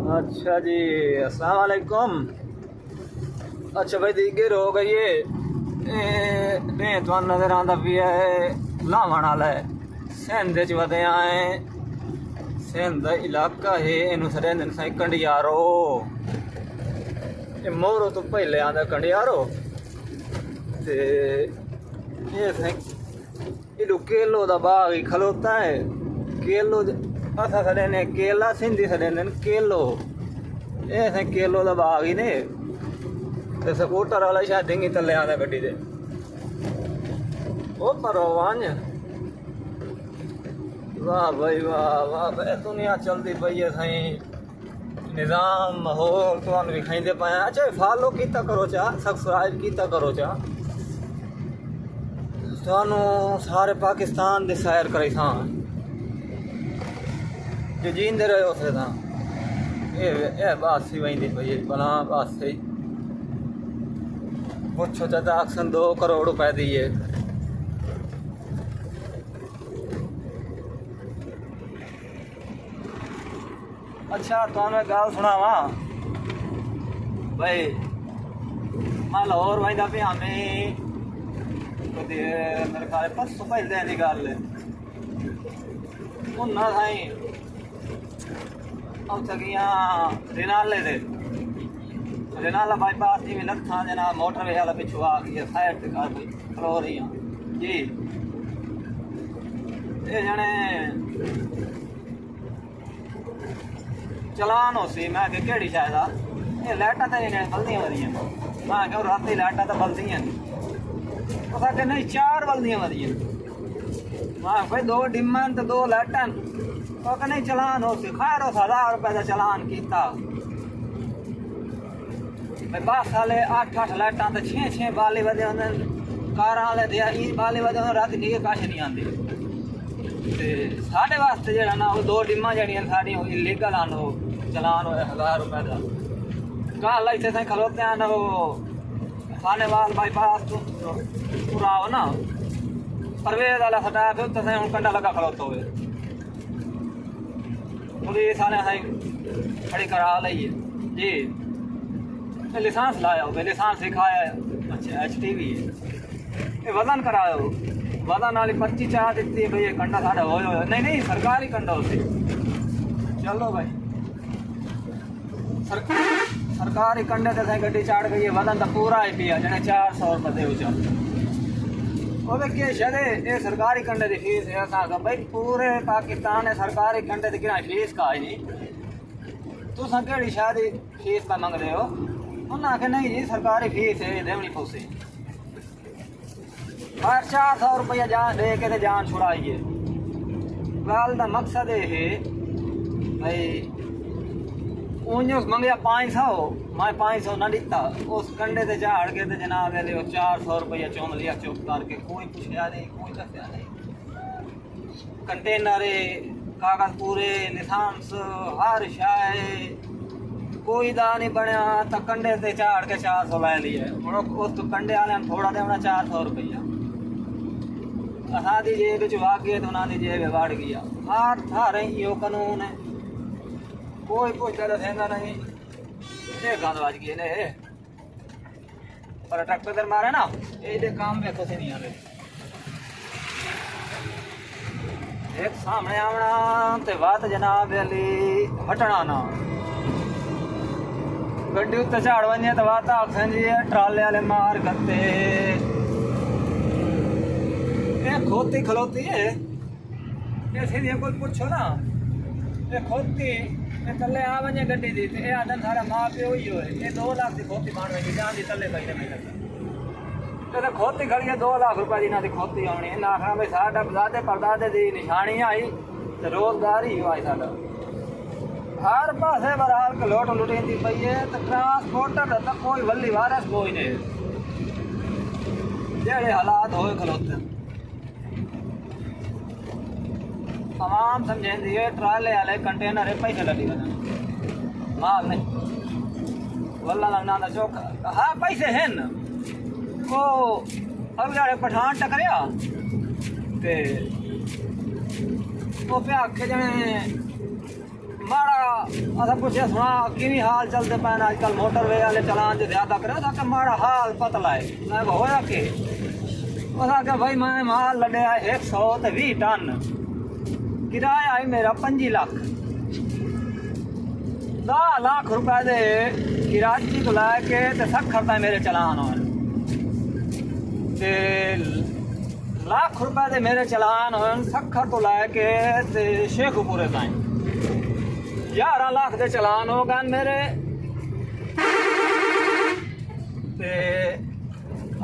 अच्छा जी, अस्सलाम वालेकुम। अच्छा भाई दीगे हो गई है तो नज़र आंदा पिया है लावण वाला है सिंध च वधिया है। सिंध इलाका है इनू सरेंदे साई कंडियारो। ये मोरो तो पहले आंदा कंडियारो ते ये साई इडू केलो दा बाग ही खलोता है। केलो असा सड़े केला सिंधी सड़े केलो ये साई केलो दा बाग ही ने ते स्कूटर वाला शायद डिंगी तले आंदा गड्डी दे ओ परो वांज। वाह भाई वाह वाह भाई दुनिया चलती पई है साई निज़ाम माहौल तो विखाइंदे पाया। अच्छा फॉलो कीता करो चा सब्सक्राइब कीता करो चा थानू सारे पाकिस्तान दे सैर करे था जो जींदे रहे उसे था ये बात सी वही पई भला बात सही पुछो चाचा अक्सन 2 करोड़ रुपए दिए। अच्छा तुम गल सुनावा भाई मैं लाहौर वहीदा पे हमें मेरे ख्याल परसों पहले की गल उन्ना साई उत्थे गया रिनाले दे रिनाला बाईपास जी भी लत्था जना मोटरवे वाला पिछू आ गई साइड से कर खलो रही जी ये जने चलान हो सी मैं केड़ी शायद ये लाइटा तो नहीं बल्दियां वधियां मैं क्या रात लाइटा तो बल्दियां नहीं नहीं 4 बल्दियां वधियां मैं भाई 2 डिमन तो 2 लाइटा तो नहीं चलान हो सी खैर 1000 रुपए का चलान किया बस वाले 8 लाइटा तो 6 बाले वधे होंगे कार वाले ई बाले वधे रात ठीक कश नहीं आती साढ़े वास्ते जो ना वो 2 डिमा जड़ियाँ सारिया इलीगल आन वो चलान हो 1000 रुपए का कल इतने साई खलोते हैं ना वो खानेवाल बाईपास तो पूरा हो ना परवेज वाला सटाया फिर तो हूँ कंडा लगा खलोता हुए पुलिस वाले साई खड़ी करा ली है जी लाइसेंस लाया हो लाइसेंस सिखाया अच्छा HTV ये वजन कराया हो वजन वाली पर्ची चाह दी भाई कंडा साढ़ा हो नहीं सरकारी कंडा होती चलो भाई सरकारी कंडे तो गड्डी चाड़ गई है वजन तो पूरा ही पिया जने 400 रुपये दे चल के शायद ये सरकारी कंडे की फीस है भाई पूरे पाकिस्तान है सरकारी कंडे की किराए फीस का है नहीं तुम केड़ी शायद फीस का मंग रहे हो उन्हें आखे नहीं जी सरकारी फीस है देवनी पौसी हर 400 रुपया जान दे के जान छुड़ाइए गल का मकसद ये है भाई उस मंगया 500 मैं 500 ना दिता उस कंडे से झाड़ के तो जनाब ले 400 रुपया चुम लिया चुप करके कोई पूछया नहीं कोई दसिया नहीं कंटेनर कागज पूरे निशांस हर शाय कोई दा नहीं बनया तो कंडे से झाड़ के 400 लै लिए उस कंडे वाले थोड़ा देना 400 रुपया असा दी जेब च गए तो उन्होंने जेब वड़ गया हर थारे यो कानून है कोई पूछता दसेगा नहीं ये गंद बज गए ने पर ट्रैक्टर मारे ना ये काम में कुछ नहीं आते एक सामने आना ते बात जनाब अली हटना ना गड्डी उत्ते झाड़ वजे तो बात आखन जी ट्राले वाले मार करते खोती खलोती है ये सीधी कोई पूछो ना ये खोती ये तले आ वजे गड्डी दी ते आदन सारा मां प्यो ही होए ये 2 लाख की खोती बन गई जान दी तले कहीं नहीं लगता तो खोती खड़ी है 2 लाख रुपए की ना दी खोती आनी है ना आखना भाई साडा दादे परदादे दी निशानी आई तो रोजगार ही हुआ साडा हर पासे बरहाल कलोट लुटेंदी पई है तो ट्रांसपोर्टर तो कोई वली वारस कोई नहीं जेड़े हालात होए खलोते तमाम समझेंदी है ट्राले वाले कंटेनर है पैसे लगी वजन माल नहीं वल्ला लगना दा चौक हाँ पैसे हैं न वो अब यार पठान टकरिया ते वो पे आखे जने माड़ा असा पूछे सुना कि हाल चलते पे आजकल मोटरवे वाले चलान जो ज्यादा करे कि माड़ा हाल पतला है मैं होया कि के भाई मैं माल लड़े 120 टन किराया है मेरा 25 लाख 10 लाख रुपए दे किराची तो लैके ते सखर तक मेरे चलान हो लाख रुपए दे मेरे चलान हो सखर तो लैके ते शेखपुरे ताईं 11 लाख दे चलान हो गए मेरे ते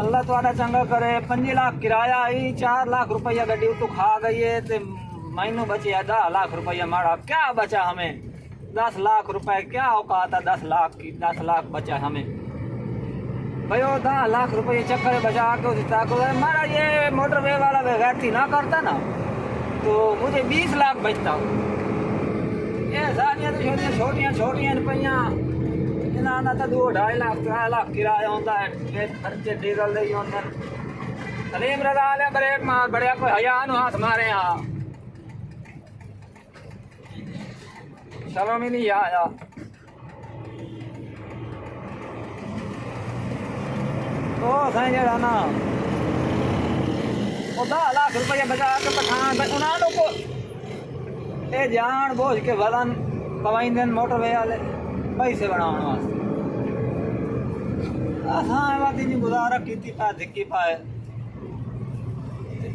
अल्लाह तुहाडा चंगा करे 5 लाख किराया आई 4 लाख रुपया गड्डी उतों खा गई है ते मैनू बचे 10 लाख रुपया माड़ा क्या बचा हमें 10 लाख रुपए क्या औकात है 10 लाख बचा हमें भाई वो 10 लाख रुपये चक्कर बचा के देता को मारा ये मोटरवे वाला वैगैरती ना करता ना तो मुझे 20 लाख बचता ये सारियां तो छोटियां रुपया इन्होंने तो 2-2.5 लाख 3 लाख किराया होता है खर्चे डीजल दे होंगे सलीम रजा ले ब्रेक मार बड़े कोई हया नु हाथ मारे यहाँ शर्म ही नहीं आया तो साईं जड़ा ना वो 10 लाख रुपया बचा के पठान उन्होंने को ये जान बोझ के वदन पवाइंदे मोटरवे वाले पैसे बनाने वास्ते असां बात नहीं गुजारा की पाए धिक्की पाए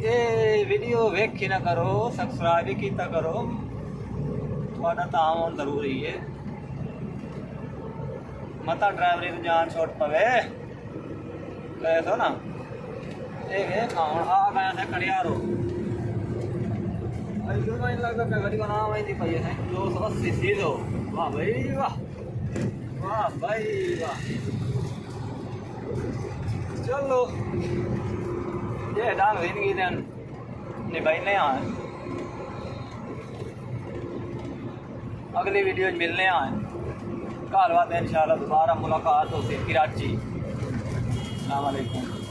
ये वीडियो वेखी ना करो सब्सक्राइब भी किया करो थोड़ा तावन जरूरी है मता ड्राइवरी तो जान छोट पवे कैसो ना ये आ गया था कड़ियारो लगता गाड़ी का नाम है पाइए 280 सीधो वाह भाई वाह वाह भाई वाह चलो ये डाल जिंदगी दिन निभाने आए अगली वीडियो मिलने आए कल बात इंशाल्लाह दोबारा मुलाकात हो सी कराची। अस्सलाम वालेकुम।